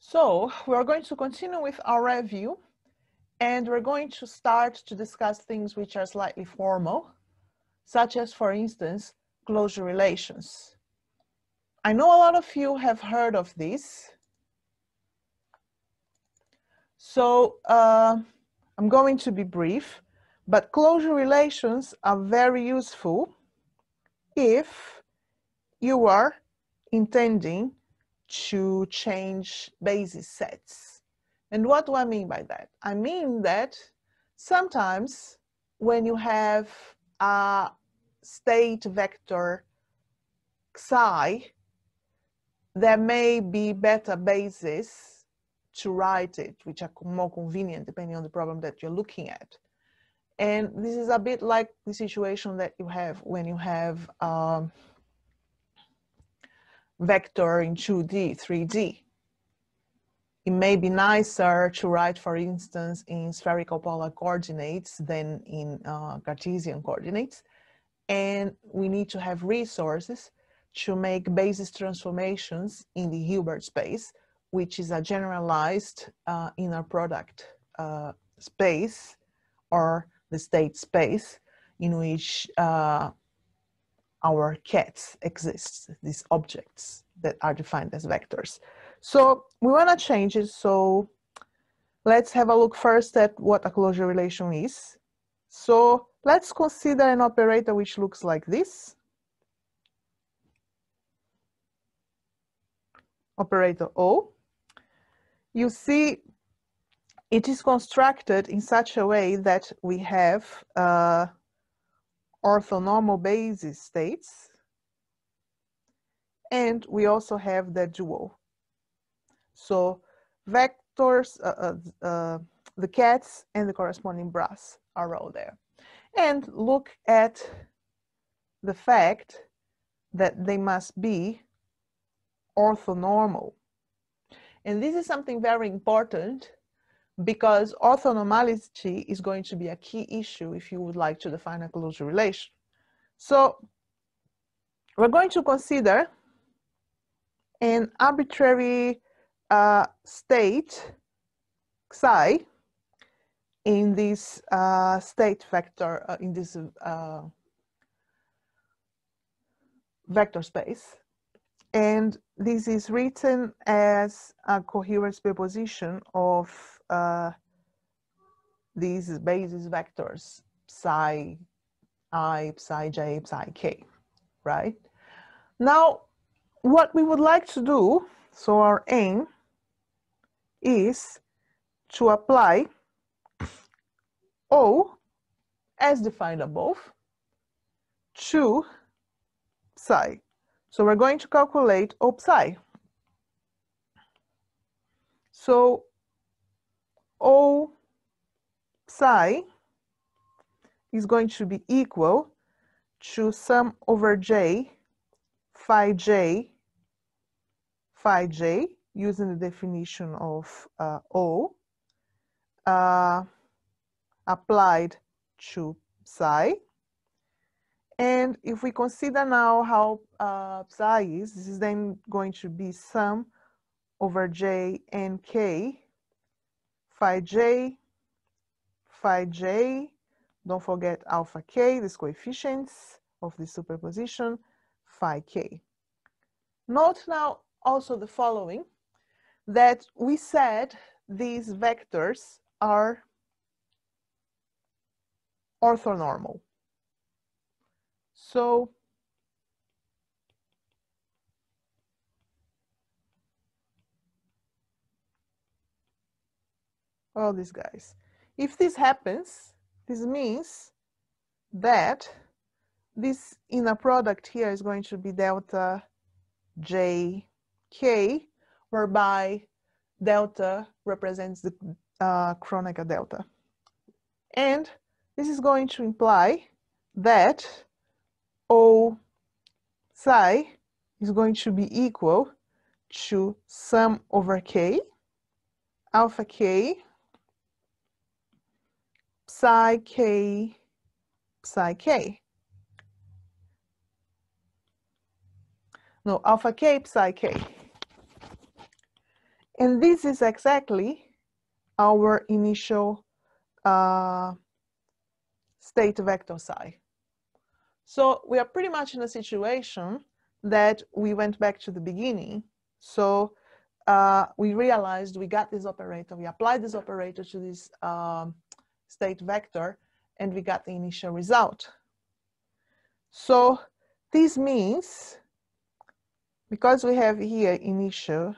So we're going to continue with our review, and we're going to start to discuss things which are slightly formal, such as, for instance, closure relations. I know a lot of you have heard of this. So I'm going to be brief, but closure relations are very useful if you are intending to change basis sets. And what do I mean by that? I mean that sometimes when you have a state vector psi, there may be better bases to write it, which are more convenient depending on the problem that you're looking at. And this is a bit like the situation that you have when you have vector in 2D, 3D. It may be nicer to write, for instance, in spherical polar coordinates than in Cartesian coordinates. And we need to have resources to make basis transformations in the Hilbert space, which is a generalized inner product space, or the state space in which our cats exist, these objects that are defined as vectors. So we want to change it. So let's have a look first at what a closure relation is. So let's consider an operator which looks like this. Operator O. You see, it is constructed in such a way that we have orthonormal basis states, and we also have the dual. So vectors, the cats and the corresponding brass are all there. And look at the fact that they must be orthonormal. And this is something very important because orthonormality is going to be a key issue if you would like to define a closure relation. So we're going to consider an arbitrary state psi in this state vector, in this vector space. And this is written as a coherent superposition of these basis vectors, psi I, psi j, psi k, right? Now, what we would like to do, so our aim is to apply O as defined above to psi. So we're going to calculate O psi. So O psi is going to be equal to sum over j, phi j, using the definition of O, applied to psi. And if we consider now how psi is, this is then going to be sum over j and k, phi j, don't forget alpha k, these coefficients of the superposition, phi k. Note now also the following, that we said these vectors are orthonormal. So all these guys. If this happens, this means that this inner product here is going to be delta jk, whereby delta represents the Kronecker delta. And this is going to imply that O psi is going to be equal to sum over k, alpha k, psi k, psi k. No, alpha k, psi k. And this is exactly our initial state vector psi. So we are pretty much in a situation that we went back to the beginning. So we realized we got this operator, we applied this operator to this state vector, and we got the initial result. So this means, because we have here initial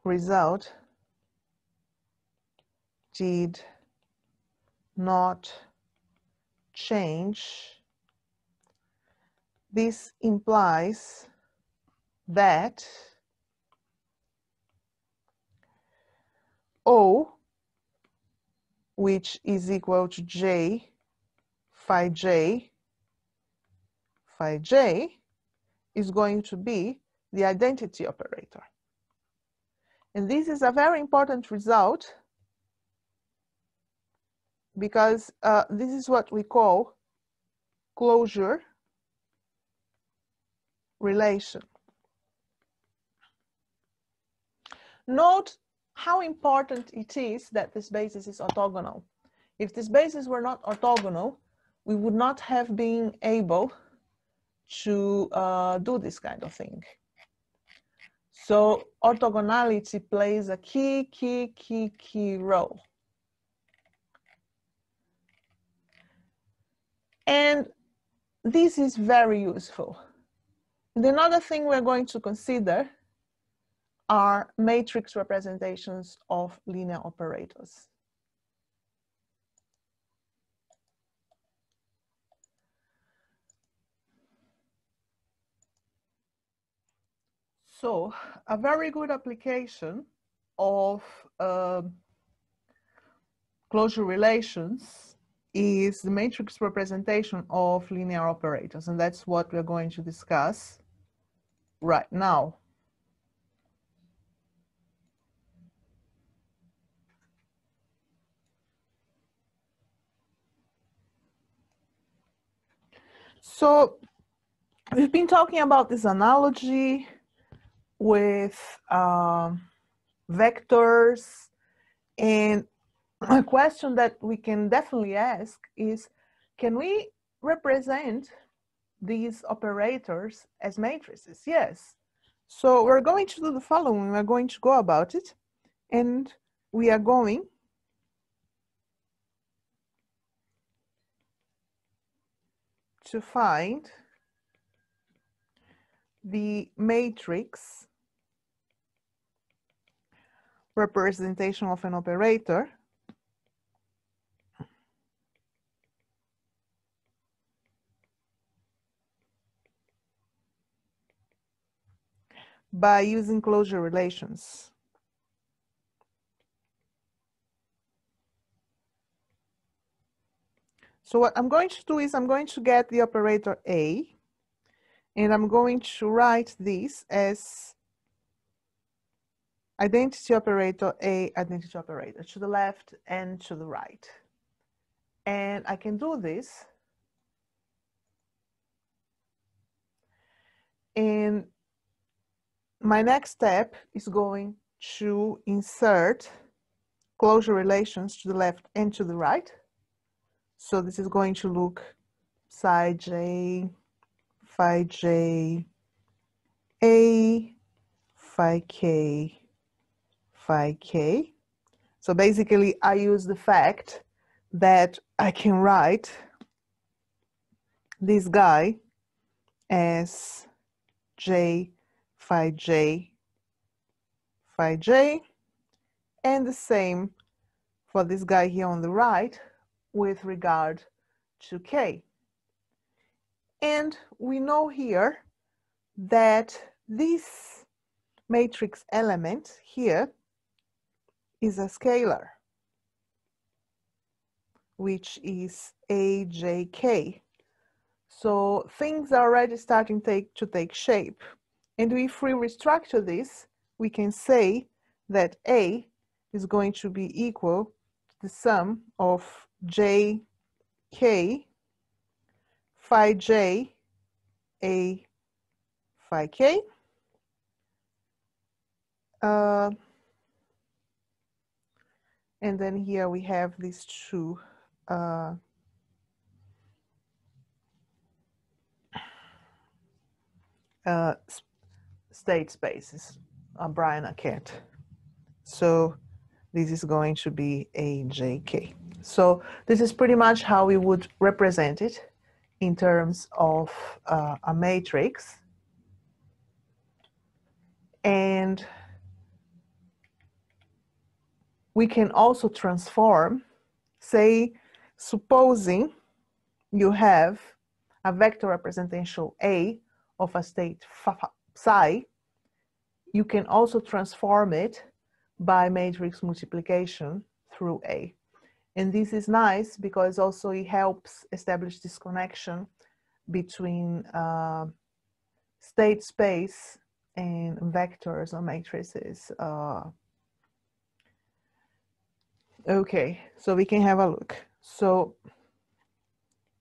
result did not change, this implies that O, which is equal to J phi J phi J, is going to be the identity operator. And this is a very important result because this is what we call closure relation. Note how important it is that this basis is orthogonal. If this basis were not orthogonal, we would not have been able to do this kind of thing. So orthogonality plays a key role. And this is very useful. And another thing we're going to consider are matrix representations of linear operators. So a very good application of closure relations is the matrix representation of linear operators, and that's what we're going to discuss right now. So we've been talking about this analogy with vectors, and a question that we can definitely ask is, can we represent these operators as matrices? Yes. So we're going to do the following. We're going to go about it, and we are going to find the matrix representation of an operator by using closure relations. So what I'm going to do is I'm going to get the operator A, and I'm going to write this as identity operator A, identity operator, to the left and to the right. And I can do this. And my next step is going to insert closure relations to the left and to the right. So this is going to look psi j, phi j, A, phi k, phi k. So basically I use the fact that I can write this guy as j, phi j, phi j, and the same for this guy here on the right with regard to k. And we know here that this matrix element here is a scalar, which is ajk. So things are already starting to take shape. And if we restructure this, we can say that A is going to be equal to the sum of jk phi j A phi k And then here we have these two state spaces, a Bra and a Cat. So this is going to be a JK. So this is pretty much how we would represent it in terms of a matrix. And we can also transform, say, supposing you have a vector representation A of a state psi, you can also transform it by matrix multiplication through A. And this is nice because also it helps establish this connection between state space and vectors or matrices. Okay, so we can have a look. So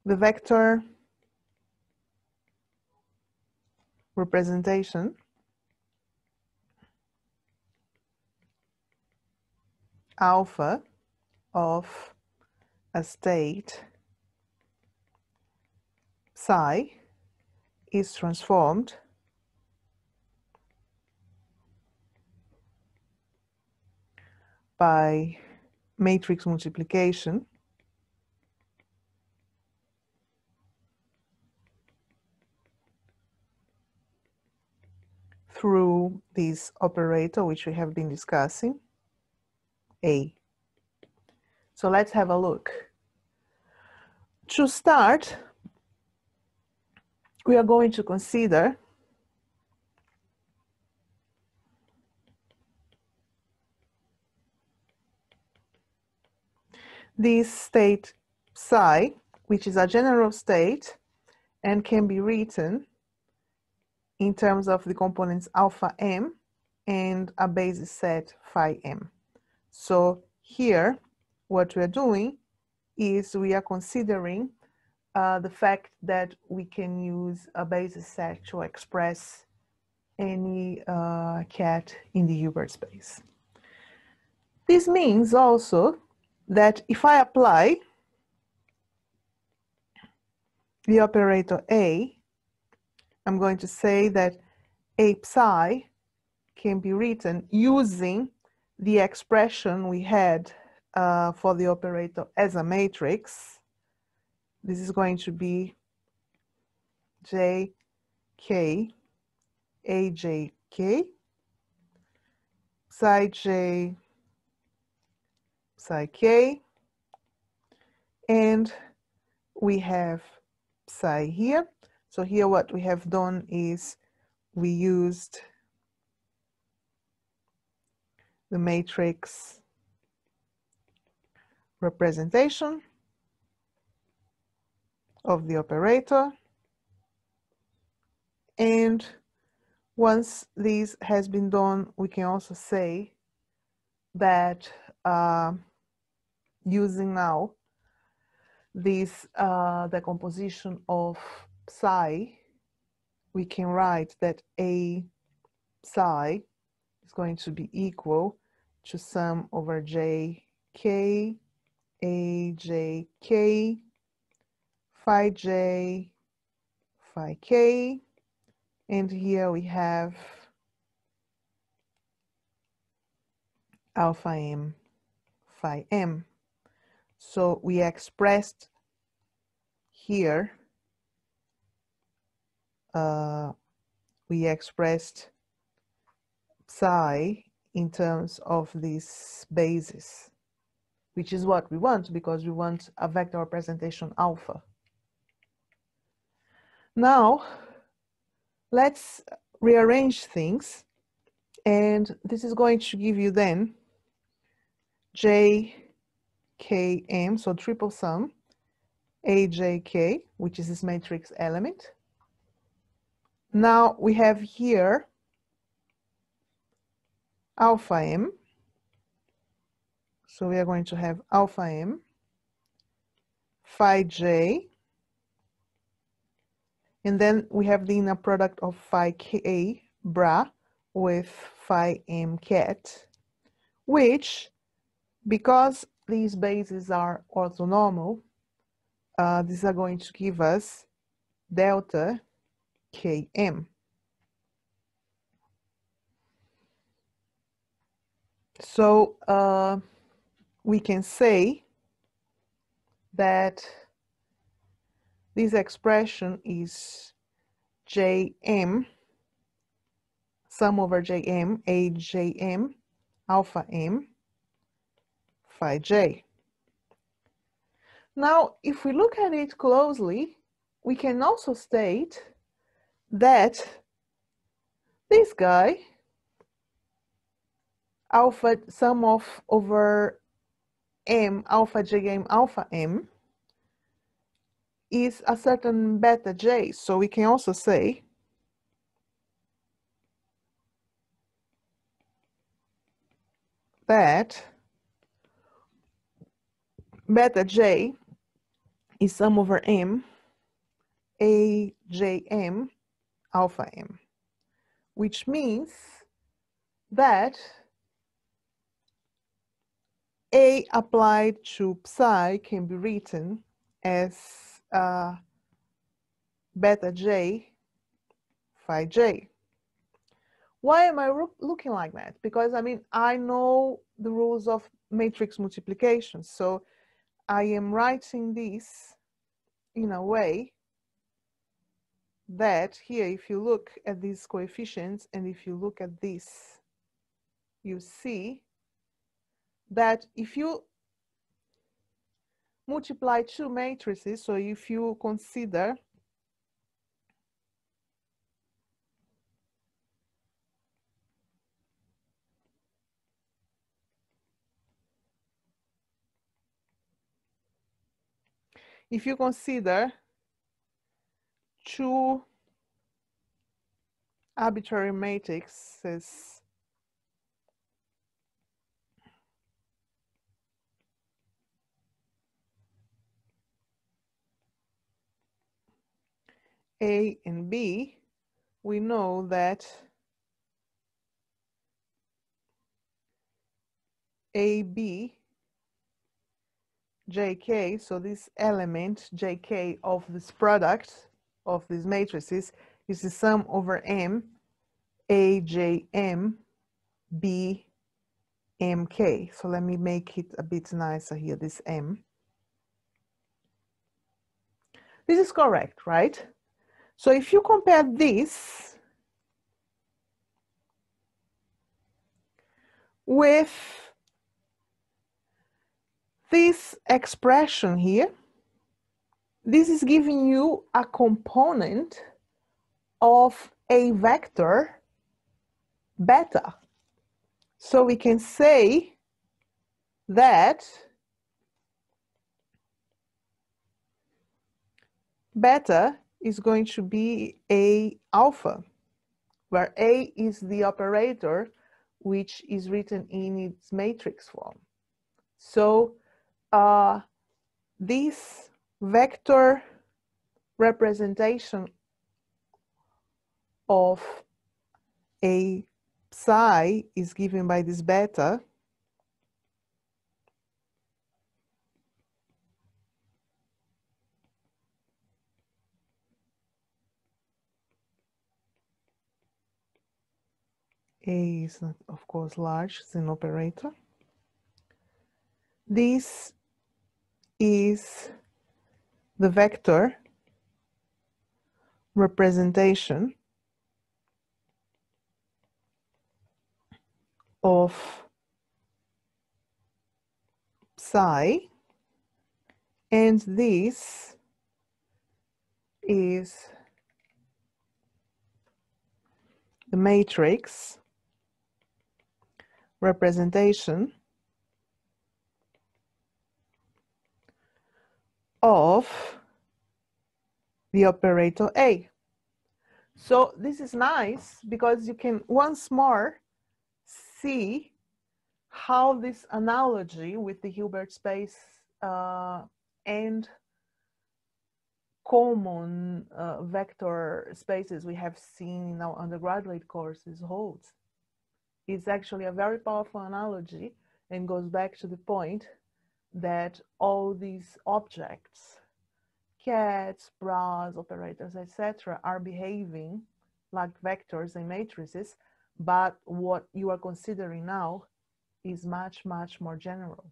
the vector representation alpha of a state psi is transformed by matrix multiplication through this operator, which we have been discussing, A. So let's have a look. To start, we are going to consider this state psi, which is a general state and can be written in terms of the components alpha m and a basis set phi m. So here, what we're doing is we are considering the fact that we can use a basis set to express any cat in the Hilbert space. This means also that if I apply the operator A, I'm going to say that A psi can be written using the expression we had for the operator as a matrix. This is going to be JK, AJK, psi J, psi K, and we have psi here. So here what we have done is we used the matrix representation of the operator. And once this has been done, we can also say that using now this decomposition of psi, we can write that A psi is going to be equal to sum over JK, AJK, phi J, phi K, and here we have alpha m, phi m. So we expressed here, we expressed psi in terms of this basis, which is what we want because we want a vector representation alpha. Now, let's rearrange things, and this is going to give you then JKM, so triple sum, AJK, which is this matrix element. Now we have here alpha m, so we are going to have alpha m, phi j, and then we have the inner product of phi k bra with phi m cat, which, because these bases are orthonormal, these are going to give us delta km. So we can say that this expression is Jm, sum over Jm, Ajm, alpha m, phi j. Now, if we look at it closely, we can also state that this guy, alpha sum of over m, alpha jm, alpha m, is a certain beta j. So we can also say that beta j is sum over m, ajm, alpha m, which means that A applied to psi can be written as beta j phi j. Why am I looking like that? Because I mean, I know the rules of matrix multiplication, so I am writing this in a way that here, if you look at these coefficients and if you look at this, you see that if you multiply two matrices, so if you consider two arbitrary matrices A and B, we know that AB JK, so this element JK of this product of these matrices is the sum over M AJM BMK. So let me make it a bit nicer here, this M. This is correct, right? So if you compare this with this expression here, this is giving you a component of a vector beta. So we can say that beta is going to be A alpha, where A is the operator which is written in its matrix form. So this vector representation of a psi is given by this beta. A is not, of course, large, it's an operator. This is the vector representation of psi, and this is the matrix representation of the operator A. So this is nice because you can once more see how this analogy with the Hilbert space and common vector spaces we have seen in our undergraduate courses holds. is actually a very powerful analogy and goes back to the point that all these objects, cats, bras, operators, etc., are behaving like vectors and matrices, but what you are considering now is much, much more general.